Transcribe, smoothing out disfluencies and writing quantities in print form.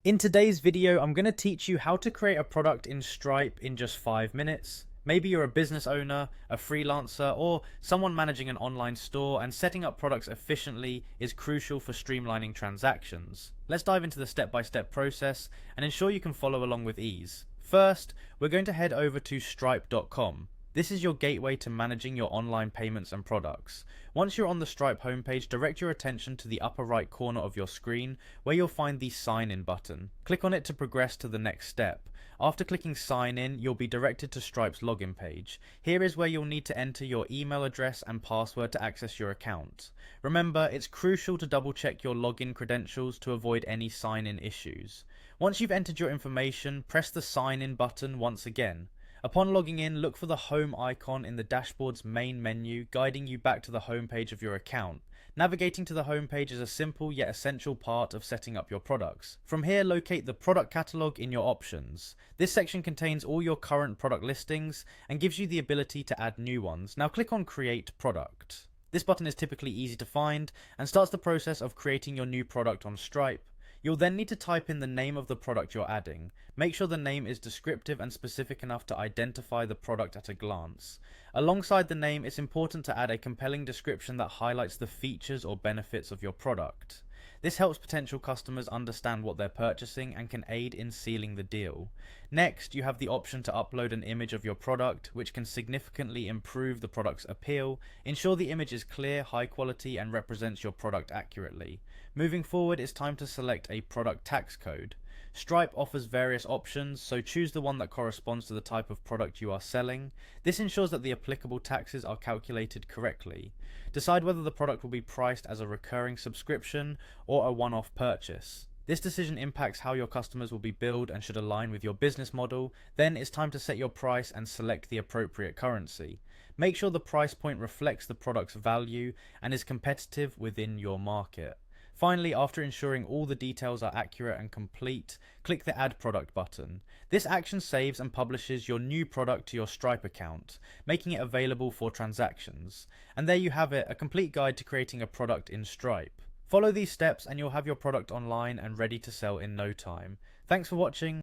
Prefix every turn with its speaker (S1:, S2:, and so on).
S1: In today's video, I'm going to teach you how to create a product in Stripe in just 5 minutes. Maybe you're a business owner, a freelancer, or someone managing an online store, and setting up products efficiently is crucial for streamlining transactions. Let's dive into the step-by-step process and ensure you can follow along with ease. First, we're going to head over to stripe.com. This is your gateway to managing your online payments and products. Once you're on the Stripe homepage, direct your attention to the upper right corner of your screen where you'll find the Sign In button. Click on it to progress to the next step. After clicking Sign In, you'll be directed to Stripe's login page. Here is where you'll need to enter your email address and password to access your account. Remember, it's crucial to double check your login credentials to avoid any sign-in issues. Once you've entered your information, press the Sign In button once again. Upon logging in, look for the home icon in the dashboard's main menu, guiding you back to the home page of your account. Navigating to the home page is a simple yet essential part of setting up your products. From here, locate the product catalog in your options. This section contains all your current product listings and gives you the ability to add new ones. Now click on Create Product. This button is typically easy to find and starts the process of creating your new product on Stripe. You'll then need to type in the name of the product you're adding. Make sure the name is descriptive and specific enough to identify the product at a glance. Alongside the name, it's important to add a compelling description that highlights the features or benefits of your product. This helps potential customers understand what they're purchasing and can aid in sealing the deal. Next, you have the option to upload an image of your product, which can significantly improve the product's appeal. Ensure the image is clear, high quality, and represents your product accurately. Moving forward, it's time to select a product tax code. Stripe offers various options, so choose the one that corresponds to the type of product you are selling. This ensures that the applicable taxes are calculated correctly. Decide whether the product will be priced as a recurring subscription or a one-off purchase. This decision impacts how your customers will be billed and should align with your business model. Then it's time to set your price and select the appropriate currency. Make sure the price point reflects the product's value and is competitive within your market. Finally, after ensuring all the details are accurate and complete, click the Add Product button. This action saves and publishes your new product to your Stripe account, making it available for transactions. And there you have it, a complete guide to creating a product in Stripe. Follow these steps and you'll have your product online and ready to sell in no time. Thanks for watching.